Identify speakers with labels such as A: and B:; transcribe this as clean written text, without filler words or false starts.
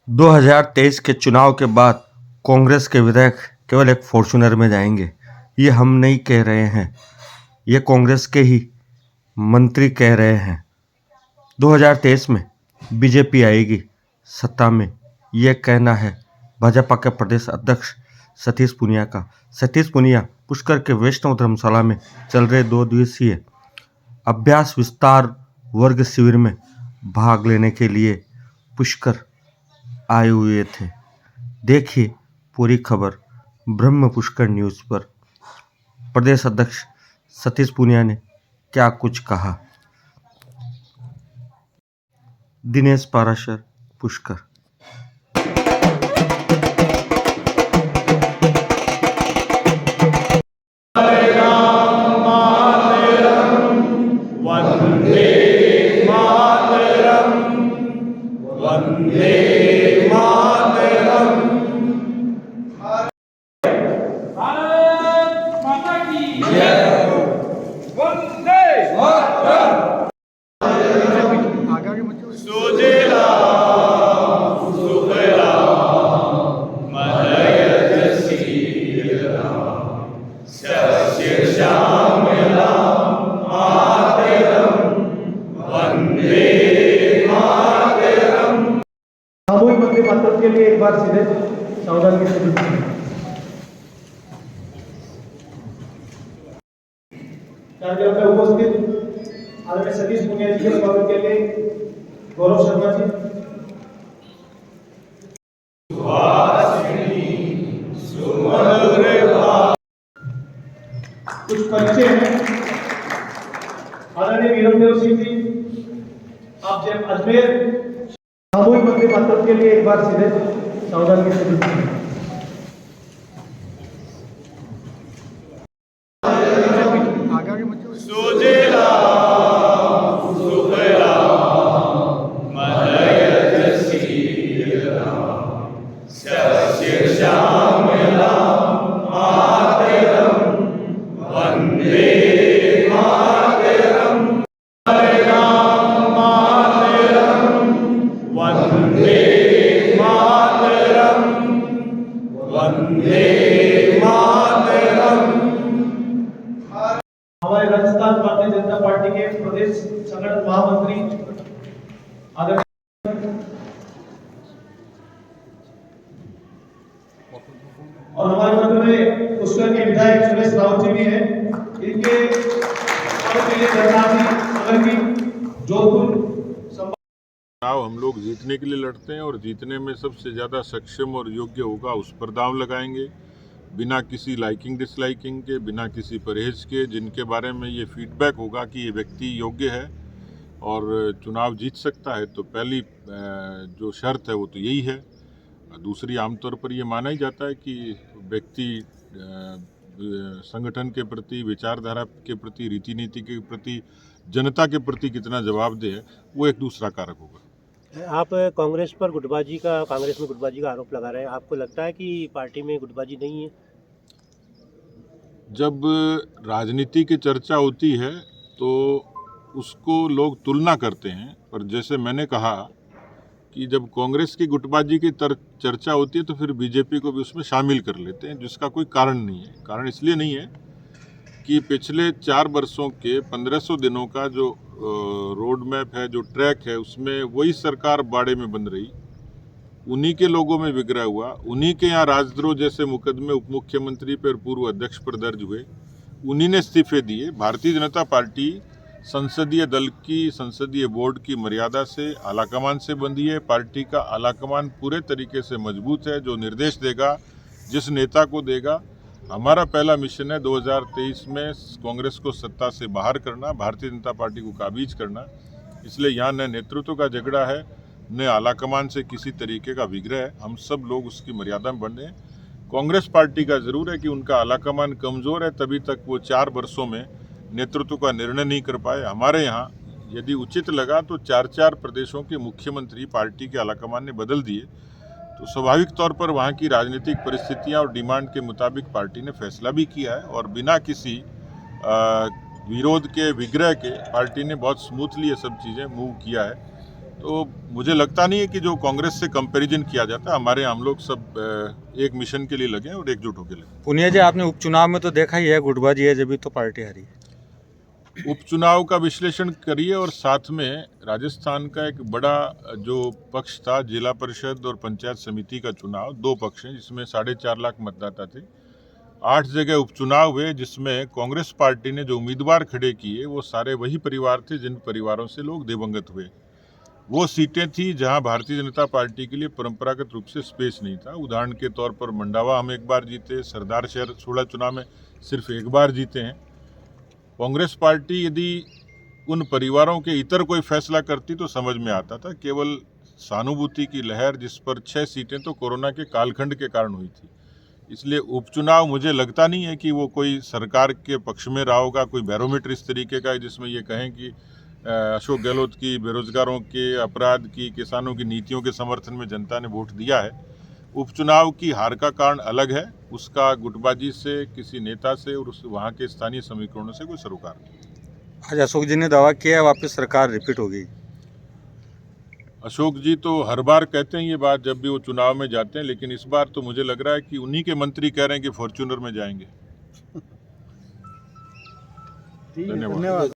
A: 2023 के चुनाव के बाद कांग्रेस के विधायक केवल एक फॉर्च्यूनर में जाएंगे। ये हम नहीं कह रहे हैं, ये कांग्रेस के ही मंत्री कह रहे हैं। 2023 में बीजेपी आएगी सत्ता में, ये कहना है भाजपा के प्रदेश अध्यक्ष सतीश पूनिया का। सतीश पूनिया पुष्कर के वैष्णव धर्मशाला में चल रहे 2 दिवसीय अभ्यास विस्तार वर्ग शिविर में भाग लेने के लिए पुष्कर आए हुए थे। देखिए पूरी खबर ब्रह्म पुष्कर न्यूज़ पर। प्रदेश अध्यक्ष सतीश पूनिया ने क्या कुछ कहा। दिनेश पाराशर, पुष्कर।
B: सामूहिक वंदे मातरम के लिए एक बार सीधे सावधान के साथ कार्यक्रम में उपस्थित आदरणीय सतीश पूनिया जी के स्वागत के लिए गौरव शर्मा जी। कुछ परिचय हैं। आदरणीय वीरमदेव सिंह जी, आप जब अजमेर सामूहिक वंदे मातरम के लिए एक बार सीधे सावधान के साथ हमारे राजस्थान भारतीय जनता पार्टी के प्रदेश संगठन महामंत्री और हमारे मध्य में पुष्कर के विधायक सुरेश रावत जी भी हैं। इनके जोधपुर
C: चुनाव हम लोग जीतने के लिए लड़ते हैं और जीतने में सबसे ज़्यादा सक्षम और योग्य होगा उस पर दांव लगाएंगे, बिना किसी लाइकिंग डिसलाइकिंग के, बिना किसी परहेज के। जिनके बारे में ये फीडबैक होगा कि ये व्यक्ति योग्य है और चुनाव जीत सकता है, तो पहली जो शर्त है वो तो यही है। दूसरी, आमतौर पर ये माना ही जाता है कि व्यक्ति संगठन के प्रति, विचारधारा के प्रति, रीति नीति के प्रति, जनता के प्रति कितना जवाबदेह है, वो एक दूसरा कारक होगा।
D: आप कांग्रेस पर गुटबाजी का, कांग्रेस में गुटबाजी का आरोप लगा रहे हैं। आपको लगता है कि पार्टी में गुटबाजी नहीं है?
C: जब राजनीति की चर्चा होती है तो उसको लोग तुलना करते हैं, पर जैसे मैंने कहा कि जब कांग्रेस की गुटबाजी की चर्चा होती है तो फिर बीजेपी को भी उसमें शामिल कर लेते हैं, जिसका कोई कारण नहीं है। कारण इसलिए नहीं है कि पिछले 4 वर्षों के 1500 दिनों का जो रोड मैप है, जो ट्रैक है, उसमें वही सरकार बाड़े में बन रही, उन्हीं के लोगों में विग्रह हुआ, उन्हीं के यहाँ राजद्रोह जैसे मुकदमे उप मुख्यमंत्री पर, पूर्व अध्यक्ष पर दर्ज हुए, उन्हीं ने इस्तीफे दिए। भारतीय जनता पार्टी संसदीय दल की, संसदीय बोर्ड की मर्यादा से, आलाकमान से बंधी है। पार्टी का आलाकमान पूरे तरीके से मजबूत है। जो निर्देश देगा, जिस नेता को देगा, हमारा पहला मिशन है 2023 में कांग्रेस को सत्ता से बाहर करना, भारतीय जनता पार्टी को काबीज करना। इसलिए यहाँ न नेतृत्व का झगड़ा है, न आलाकमान से किसी तरीके का विग्रह है। हम सब लोग उसकी मर्यादा में बन रहे हैं। कांग्रेस पार्टी का ज़रूर है कि उनका आलाकमान कमज़ोर है, तभी तक वो 4 वर्षों में नेतृत्व का निर्णय नहीं कर पाए। हमारे यहाँ यदि उचित लगा तो 4-4 प्रदेशों के मुख्यमंत्री पार्टी के आलाकमान ने बदल दिए, तो स्वाभाविक तौर पर वहाँ की राजनीतिक परिस्थितियाँ और डिमांड के मुताबिक पार्टी ने फैसला भी किया है और बिना किसी विरोध के, विग्रह के पार्टी ने बहुत स्मूथली ये सब चीज़ें मूव किया है। तो मुझे लगता नहीं है कि जो कांग्रेस से कंपैरिजन किया जाता है। हमारे हम लोग सब एक मिशन के लिए लगे हैं और एकजुट होकर लगे।
A: पुनिया जी, आपने उपचुनाव में तो देखा ही है गुटबाजी है, जब भी तो पार्टी हारी है।
C: उपचुनाव का विश्लेषण करिए और साथ में राजस्थान का एक बड़ा जो पक्ष था, जिला परिषद और पंचायत समिति का चुनाव, 2 पक्ष हैं जिसमें 4.5 लाख मतदाता थे। 8 जगह उपचुनाव हुए जिसमें कांग्रेस पार्टी ने जो उम्मीदवार खड़े किए वो सारे वही परिवार थे जिन परिवारों से लोग दिवंगत हुए। वो सीटें थी जहां भारतीय जनता पार्टी के लिए परंपरागत रूप से स्पेस नहीं था। उदाहरण के तौर पर मंडावा हम 1 बार जीते, सरदार शहर 16 चुनाव में सिर्फ 1 बार जीते हैं। कांग्रेस पार्टी यदि उन परिवारों के इतर कोई फैसला करती तो समझ में आता था। केवल सहानुभूति की लहर, जिस पर 6 सीटें तो कोरोना के कालखंड के कारण हुई थी। इसलिए उपचुनाव मुझे लगता नहीं है कि वो कोई सरकार के पक्ष में रहा होगा, कोई बैरोमीटर इस तरीके का है जिसमें ये कहें कि अशोक गहलोत की, बेरोजगारों के, अपराध की, किसानों की नीतियों के समर्थन में जनता ने वोट दिया है। उपचुनाव की हार का कारण अलग है, उसका गुटबाजी से, किसी नेता से और वहाँ के स्थानीय समीकरणों से कोई सरोकार नहीं।
A: आज अशोक जी ने दावा किया है वापस सरकार रिपीट होगी।
C: अशोक जी तो हर बार कहते हैं ये बात जब भी वो चुनाव में जाते हैं, लेकिन इस बार तो मुझे लग रहा है कि उन्हीं के मंत्री कह रहे हैं कि फॉर्च्यूनर में जाएंगे। धन्यवाद।